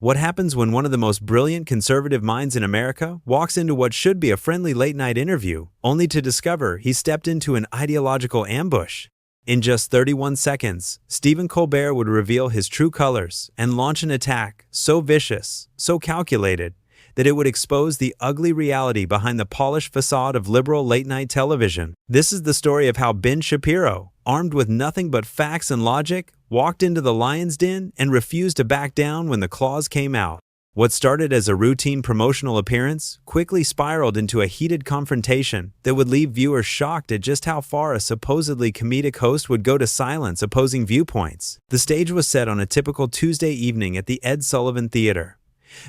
What happens when one of the most brilliant conservative minds in America walks into what should be a friendly late-night interview, only to discover he stepped into an ideological ambush? In just 31 seconds, Stephen Colbert would reveal his true colors and launch an attack so vicious, so calculated, that it would expose the ugly reality behind the polished facade of liberal late-night television. This is the story of how Ben Shapiro, armed with nothing but facts and logic, walked into the lion's den and refused to back down when the claws came out. What started as a routine promotional appearance quickly spiraled into a heated confrontation that would leave viewers shocked at just how far a supposedly comedic host would go to silence opposing viewpoints. The stage was set on a typical Tuesday evening at the Ed Sullivan Theater.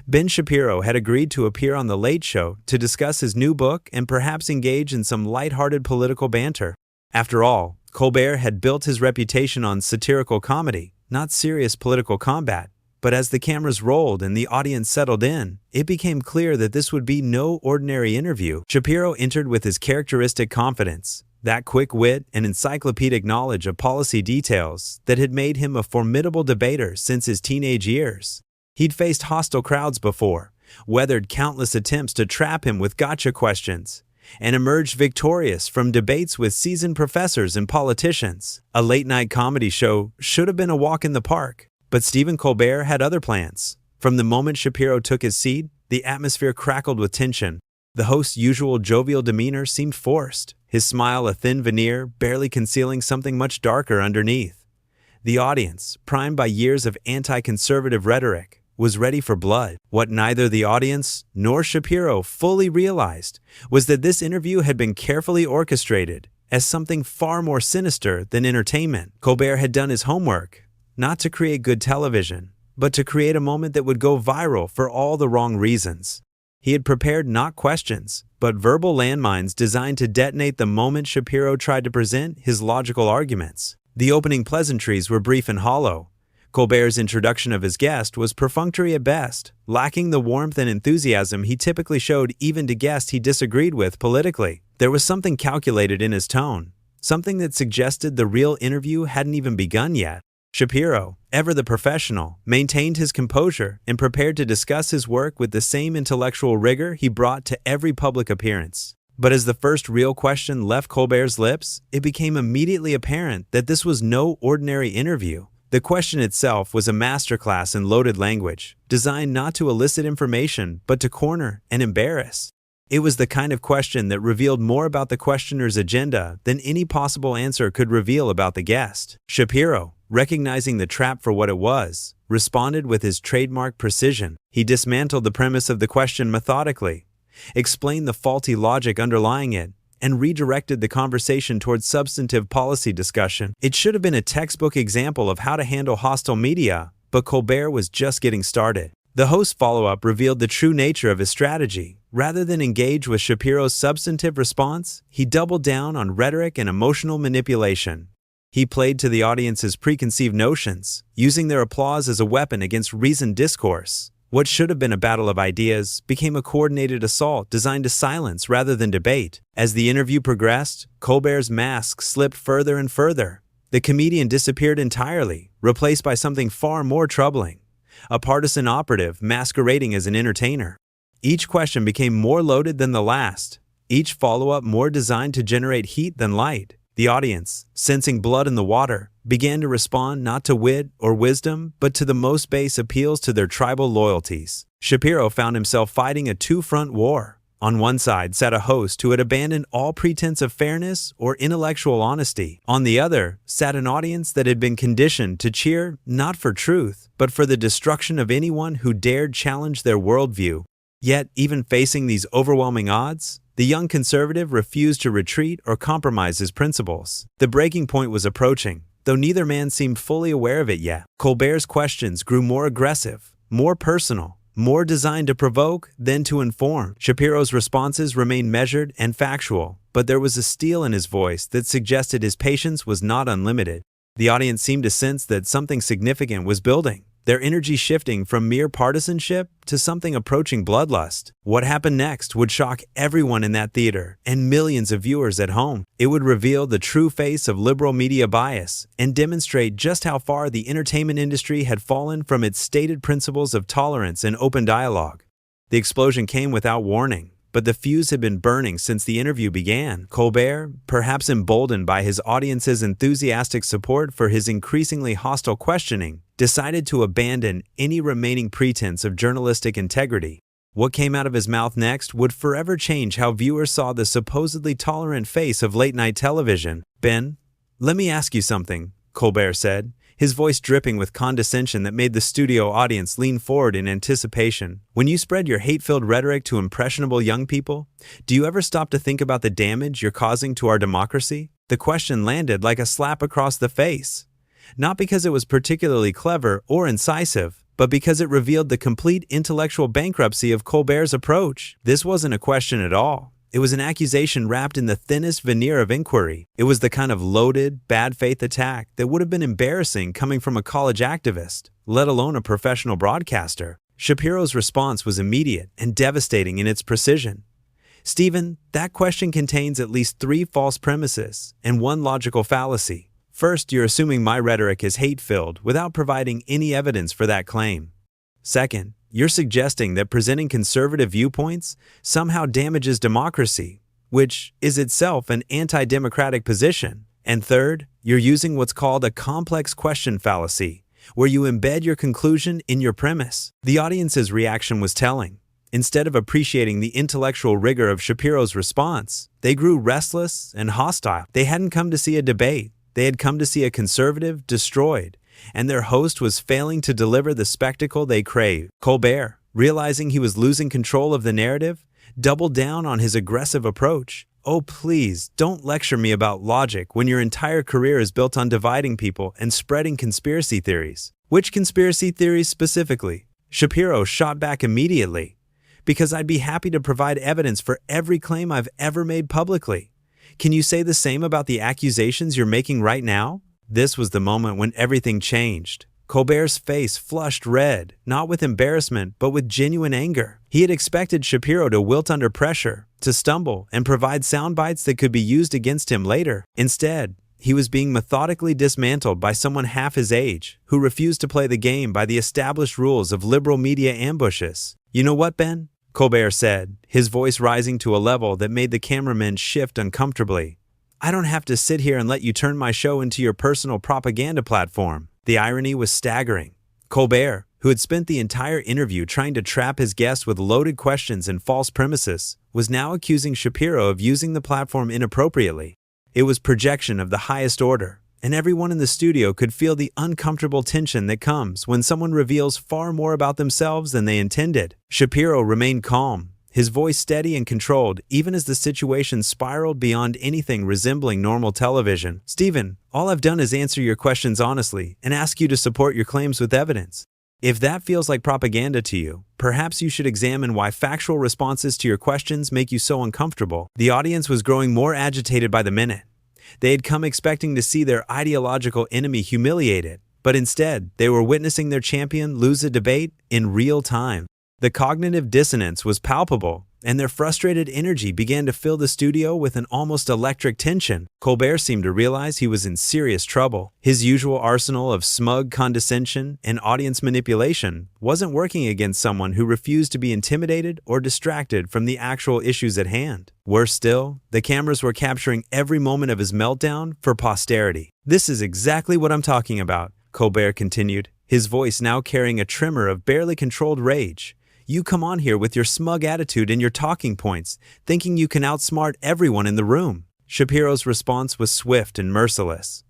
Ben Shapiro had agreed to appear on The Late Show to discuss his new book and perhaps engage in some lighthearted political banter. After all, Colbert had built his reputation on satirical comedy, not serious political combat. But as the cameras rolled and the audience settled in, it became clear that this would be no ordinary interview. Shapiro entered with his characteristic confidence, that quick wit and encyclopedic knowledge of policy details that had made him a formidable debater since his teenage years. He'd faced hostile crowds before, weathered countless attempts to trap him with gotcha questions, and emerged victorious from debates with seasoned professors and politicians. A late-night comedy show should have been a walk in the park, but Stephen Colbert had other plans. From the moment Shapiro took his seat, the atmosphere crackled with tension. The host's usual jovial demeanor seemed forced, his smile a thin veneer barely concealing something much darker underneath. The audience, primed by years of anti-conservative rhetoric, was ready for blood. What neither the audience nor Shapiro fully realized was that this interview had been carefully orchestrated as something far more sinister than entertainment. Colbert had done his homework, not to create good television, but to create a moment that would go viral for all the wrong reasons. He had prepared not questions, but verbal landmines designed to detonate the moment Shapiro tried to present his logical arguments. The opening pleasantries were brief and hollow. Colbert's introduction of his guest was perfunctory at best, lacking the warmth and enthusiasm he typically showed even to guests he disagreed with politically. There was something calculated in his tone, something that suggested the real interview hadn't even begun yet. Shapiro, ever the professional, maintained his composure and prepared to discuss his work with the same intellectual rigor he brought to every public appearance. But as the first real question left Colbert's lips, it became immediately apparent that this was no ordinary interview. The question itself was a masterclass in loaded language, designed not to elicit information but to corner and embarrass. It was the kind of question that revealed more about the questioner's agenda than any possible answer could reveal about the guest. Shapiro, recognizing the trap for what it was, responded with his trademark precision. He dismantled the premise of the question methodically, explained the faulty logic underlying it, and redirected the conversation towards substantive policy discussion. It should have been a textbook example of how to handle hostile media, but Colbert was just getting started. The host's follow-up revealed the true nature of his strategy. Rather than engage with Shapiro's substantive response, he doubled down on rhetoric and emotional manipulation. He played to the audience's preconceived notions, using their applause as a weapon against reasoned discourse. What should have been a battle of ideas became a coordinated assault designed to silence rather than debate. As the interview progressed, Colbert's mask slipped further and further. The comedian disappeared entirely, replaced by something far more troubling: a partisan operative masquerading as an entertainer. Each question became more loaded than the last, each follow-up more designed to generate heat than light. The audience, sensing blood in the water, began to respond not to wit or wisdom, but to the most base appeals to their tribal loyalties. Shapiro found himself fighting a two-front war. On one side sat a host who had abandoned all pretense of fairness or intellectual honesty. On the other sat an audience that had been conditioned to cheer not for truth, but for the destruction of anyone who dared challenge their worldview. Yet, even facing these overwhelming odds, the young conservative refused to retreat or compromise his principles. The breaking point was approaching, though neither man seemed fully aware of it yet. Colbert's questions grew more aggressive, more personal, more designed to provoke than to inform. Shapiro's responses remained measured and factual, but there was a steel in his voice that suggested his patience was not unlimited. The audience seemed to sense that something significant was building. their energy shifting from mere partisanship to something approaching bloodlust. What happened next would shock everyone in that theater and millions of viewers at home. It would reveal the true face of liberal media bias and demonstrate just how far the entertainment industry had fallen from its stated principles of tolerance and open dialogue. The explosion came without warning, but the fuse had been burning since the interview began. Colbert, perhaps emboldened by his audience's enthusiastic support for his increasingly hostile questioning, decided to abandon any remaining pretense of journalistic integrity. What came out of his mouth next would forever change how viewers saw the supposedly tolerant face of late-night television. "Ben, let me ask you something," Colbert said, his voice dripping with condescension that made the studio audience lean forward in anticipation. "When you spread your hate-filled rhetoric to impressionable young people, do you ever stop to think about the damage you're causing to our democracy?" The question landed like a slap across the face. Not because it was particularly clever or incisive, but because it revealed the complete intellectual bankruptcy of Colbert's approach. This wasn't a question at all. It was an accusation wrapped in the thinnest veneer of inquiry. It was the kind of loaded, bad-faith attack that would have been embarrassing coming from a college activist, let alone a professional broadcaster. Shapiro's response was immediate and devastating in its precision. "Stephen, that question contains at least 3 false premises and 1 logical fallacy. First, you're assuming my rhetoric is hate-filled without providing any evidence for that claim. Second, you're suggesting that presenting conservative viewpoints somehow damages democracy, which is itself an anti-democratic position. And third, you're using what's called a complex question fallacy, where you embed your conclusion in your premise." The audience's reaction was telling. Instead of appreciating the intellectual rigor of Shapiro's response, they grew restless and hostile. They hadn't come to see a debate. They had come to see a conservative destroyed, and their host was failing to deliver the spectacle they craved. Colbert, realizing he was losing control of the narrative, doubled down on his aggressive approach. "Oh, please, don't lecture me about logic when your entire career is built on dividing people and spreading conspiracy theories." "Which conspiracy theories specifically?" Shapiro shot back immediately. "Because I'd be happy to provide evidence for every claim I've ever made publicly. Can you say the same about the accusations you're making right now?" This was the moment when everything changed. Colbert's face flushed red, not with embarrassment, but with genuine anger. He had expected Shapiro to wilt under pressure, to stumble, and provide sound bites that could be used against him later. Instead, he was being methodically dismantled by someone half his age, who refused to play the game by the established rules of liberal media ambushes. "You know what, Ben?" Colbert said, his voice rising to a level that made the cameramen shift uncomfortably. "I don't have to sit here and let you turn my show into your personal propaganda platform." The irony was staggering. Colbert, who had spent the entire interview trying to trap his guest with loaded questions and false premises, was now accusing Shapiro of using the platform inappropriately. It was projection of the highest order, and everyone in the studio could feel the uncomfortable tension that comes when someone reveals far more about themselves than they intended. Shapiro remained calm, his voice steady and controlled, even as the situation spiraled beyond anything resembling normal television. "Stephen, all I've done is answer your questions honestly and ask you to support your claims with evidence. If that feels like propaganda to you, perhaps you should examine why factual responses to your questions make you so uncomfortable." The audience was growing more agitated by the minute. They had come expecting to see their ideological enemy humiliated, but instead, they were witnessing their champion lose a debate in real time. The cognitive dissonance was palpable, and their frustrated energy began to fill the studio with an almost electric tension. Colbert seemed to realize he was in serious trouble. His usual arsenal of smug condescension and audience manipulation wasn't working against someone who refused to be intimidated or distracted from the actual issues at hand. Worse still, the cameras were capturing every moment of his meltdown for posterity. "This is exactly what I'm talking about," Colbert continued, his voice now carrying a tremor of barely controlled rage. "You come on here with your smug attitude and your talking points, thinking you can outsmart everyone in the room." Shapiro's response was swift and merciless.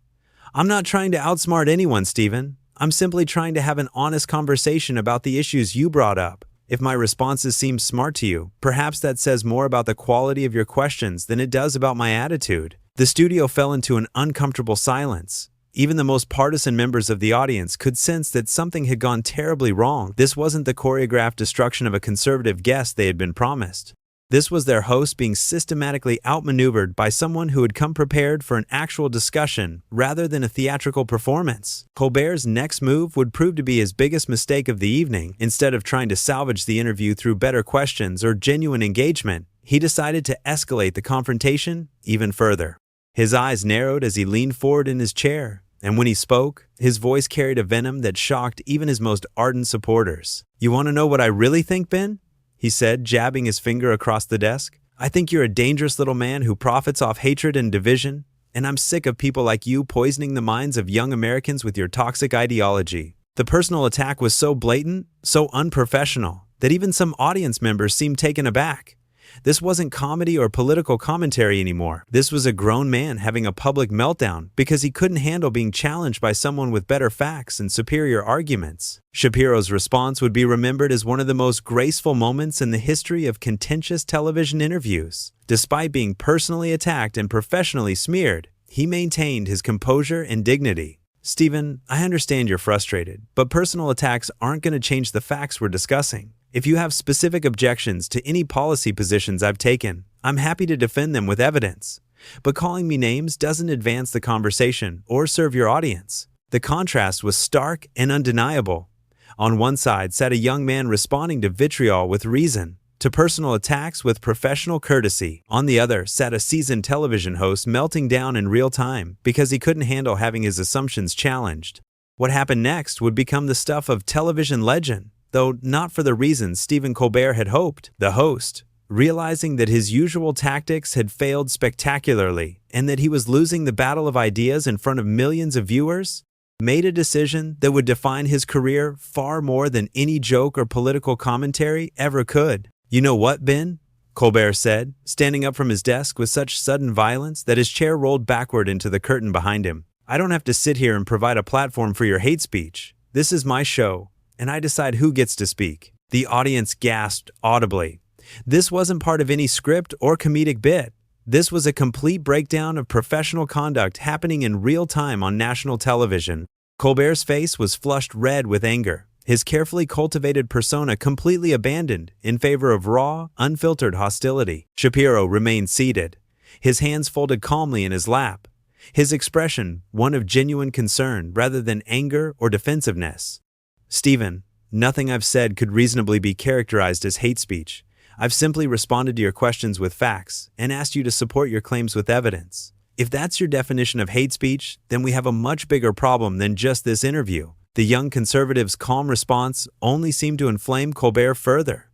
"I'm not trying to outsmart anyone, Stephen. I'm simply trying to have an honest conversation about the issues you brought up. If my responses seem smart to you, perhaps that says more about the quality of your questions than it does about my attitude." The studio fell into an uncomfortable silence. Even the most partisan members of the audience could sense that something had gone terribly wrong. This wasn't the choreographed destruction of a conservative guest they had been promised. This was their host being systematically outmaneuvered by someone who had come prepared for an actual discussion rather than a theatrical performance. Colbert's next move would prove to be his biggest mistake of the evening. Instead of trying to salvage the interview through better questions or genuine engagement, he decided to escalate the confrontation even further. His eyes narrowed as he leaned forward in his chair, and when he spoke, his voice carried a venom that shocked even his most ardent supporters. "You want to know what I really think, Ben?" he said, jabbing his finger across the desk. "I think you're a dangerous little man who profits off hatred and division, and I'm sick of people like you poisoning the minds of young Americans with your toxic ideology." The personal attack was so blatant, so unprofessional, that even some audience members seemed taken aback. This wasn't comedy or political commentary anymore. This was a grown man having a public meltdown because he couldn't handle being challenged by someone with better facts and superior arguments. Shapiro's response would be remembered as one of the most graceful moments in the history of contentious television interviews. Despite being personally attacked and professionally smeared, he maintained his composure and dignity. "Stephen, I understand you're frustrated, but personal attacks aren't going to change the facts we're discussing. If you have specific objections to any policy positions I've taken, I'm happy to defend them with evidence. But calling me names doesn't advance the conversation or serve your audience." The contrast was stark and undeniable. On one side sat a young man responding to vitriol with reason, to personal attacks with professional courtesy. On the other sat a seasoned television host melting down in real time because he couldn't handle having his assumptions challenged. What happened next would become the stuff of television legend, though not for the reasons Stephen Colbert had hoped. The host, realizing that his usual tactics had failed spectacularly and that he was losing the battle of ideas in front of millions of viewers, made a decision that would define his career far more than any joke or political commentary ever could. "You know what, Ben?" Colbert said, standing up from his desk with such sudden violence that his chair rolled backward into the curtain behind him. "I don't have to sit here and provide a platform for your hate speech. This is my show, and I decide who gets to speak." The audience gasped audibly. This wasn't part of any script or comedic bit. This was a complete breakdown of professional conduct happening in real time on national television. Colbert's face was flushed red with anger, his carefully cultivated persona completely abandoned in favor of raw, unfiltered hostility. Shapiro remained seated, his hands folded calmly in his lap, his expression one of genuine concern rather than anger or defensiveness. "Stephen, nothing I've said could reasonably be characterized as hate speech. I've simply responded to your questions with facts and asked you to support your claims with evidence. If that's your definition of hate speech, then we have a much bigger problem than just this interview." The young conservative's calm response only seemed to inflame Colbert further.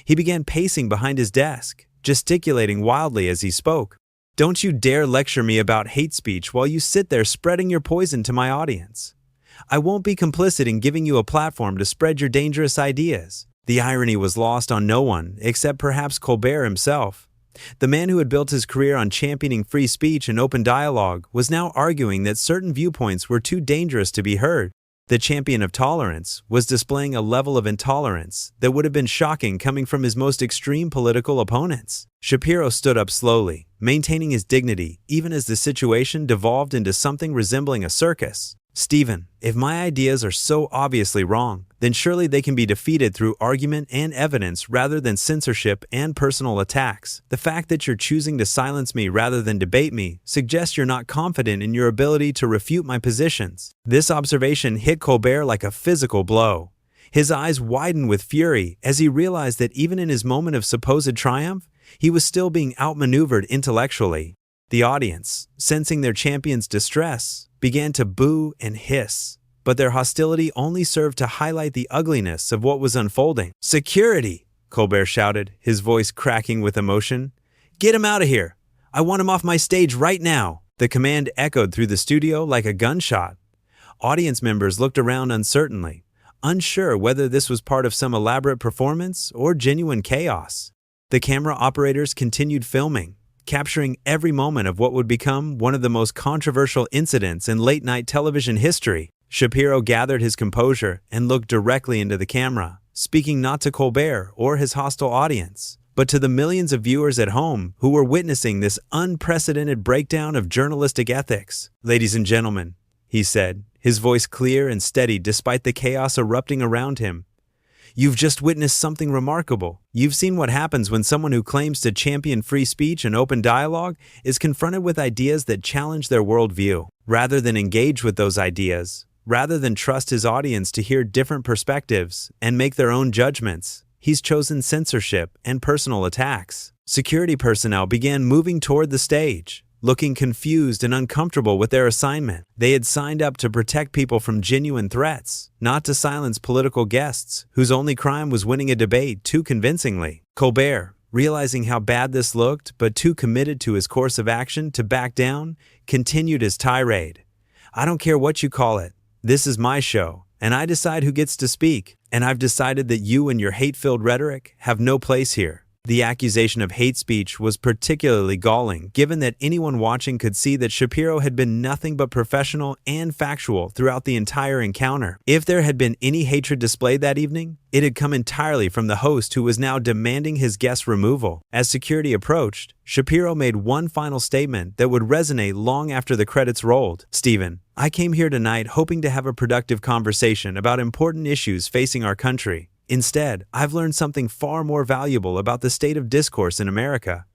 He began pacing behind his desk, gesticulating wildly as he spoke. "Don't you dare lecture me about hate speech while you sit there spreading your poison to my audience. I won't be complicit in giving you a platform to spread your dangerous ideas." The irony was lost on no one except perhaps Colbert himself. The man who had built his career on championing free speech and open dialogue was now arguing that certain viewpoints were too dangerous to be heard. The champion of tolerance was displaying a level of intolerance that would have been shocking coming from his most extreme political opponents. Shapiro stood up slowly, maintaining his dignity even as the situation devolved into something resembling a circus. "Stephen, if my ideas are so obviously wrong, then surely they can be defeated through argument and evidence rather than censorship and personal attacks. The fact that you're choosing to silence me rather than debate me suggests you're not confident in your ability to refute my positions." This observation hit Colbert like a physical blow. His eyes widened with fury as he realized that even in his moment of supposed triumph, he was still being outmaneuvered intellectually. The audience, sensing their champion's distress, began to boo and hiss, but their hostility only served to highlight the ugliness of what was unfolding. "Security!" Colbert shouted, his voice cracking with emotion. "Get him out of here! I want him off my stage right now!" The command echoed through the studio like a gunshot. Audience members looked around uncertainly, unsure whether this was part of some elaborate performance or genuine chaos. The camera operators continued filming, capturing every moment of what would become one of the most controversial incidents in late-night television history. Shapiro gathered his composure and looked directly into the camera, speaking not to Colbert or his hostile audience, but to the millions of viewers at home who were witnessing this unprecedented breakdown of journalistic ethics. "Ladies and gentlemen," he said, his voice clear and steady despite the chaos erupting around him, You've just witnessed something remarkable. You've seen what happens when someone who claims to champion free speech and open dialogue is confronted with ideas that challenge their worldview. Rather than engage with those ideas, rather than trust his audience to hear different perspectives and make their own judgments, he's chosen censorship and personal attacks. Security personnel began moving toward the stage, looking confused and uncomfortable with their assignment. They had signed up to protect people from genuine threats, not to silence political guests whose only crime was winning a debate too convincingly. Colbert, realizing how bad this looked but too committed to his course of action to back down, continued his tirade. "I don't care what you call it. This is my show, and I decide who gets to speak, and I've decided that you and your hate-filled rhetoric have no place here." The accusation of hate speech was particularly galling, given that anyone watching could see that Shapiro had been nothing but professional and factual throughout the entire encounter. If there had been any hatred displayed that evening, it had come entirely from the host, who was now demanding his guest's removal. As security approached, Shapiro made one final statement that would resonate long after the credits rolled. "Stephen, I came here tonight hoping to have a productive conversation about important issues facing our country. Instead, I've learned something far more valuable about the state of discourse in America.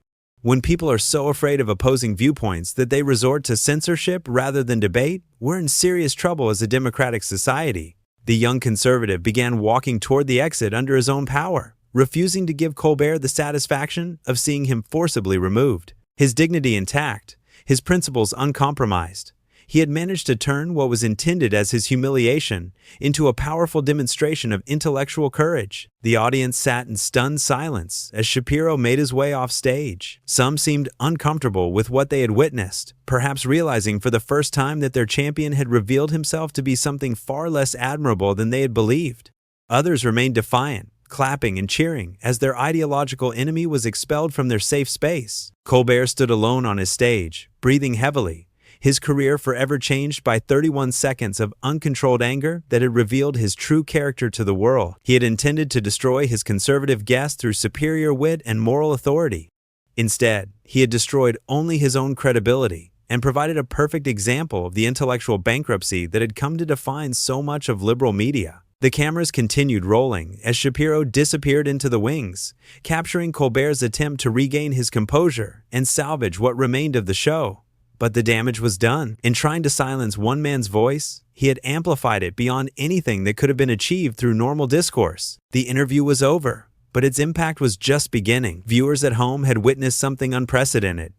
When people are so afraid of opposing viewpoints that they resort to censorship rather than debate, we're in serious trouble as a democratic society." The young conservative began walking toward the exit under his own power, refusing to give Colbert the satisfaction of seeing him forcibly removed. His dignity intact, his principles uncompromised, he had managed to turn what was intended as his humiliation into a powerful demonstration of intellectual courage. The audience sat in stunned silence as Shapiro made his way off stage. Some seemed uncomfortable with what they had witnessed, perhaps realizing for the first time that their champion had revealed himself to be something far less admirable than they had believed. Others remained defiant, clapping and cheering as their ideological enemy was expelled from their safe space. Colbert stood alone on his stage, breathing heavily, his career forever changed by 31 seconds of uncontrolled anger that had revealed his true character to the world. He had intended to destroy his conservative guest through superior wit and moral authority. Instead, he had destroyed only his own credibility and provided a perfect example of the intellectual bankruptcy that had come to define so much of liberal media. The cameras continued rolling as Shapiro disappeared into the wings, capturing Colbert's attempt to regain his composure and salvage what remained of the show. But the damage was done. In trying to silence one man's voice, he had amplified it beyond anything that could have been achieved through normal discourse. The interview was over, but its impact was just beginning. Viewers at home had witnessed something unprecedented,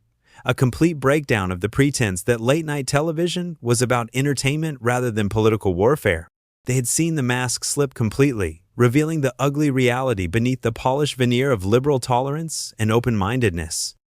a complete breakdown of the pretense that late-night television was about entertainment rather than political warfare. They had seen the mask slip completely, revealing the ugly reality beneath the polished veneer of liberal tolerance and open-mindedness.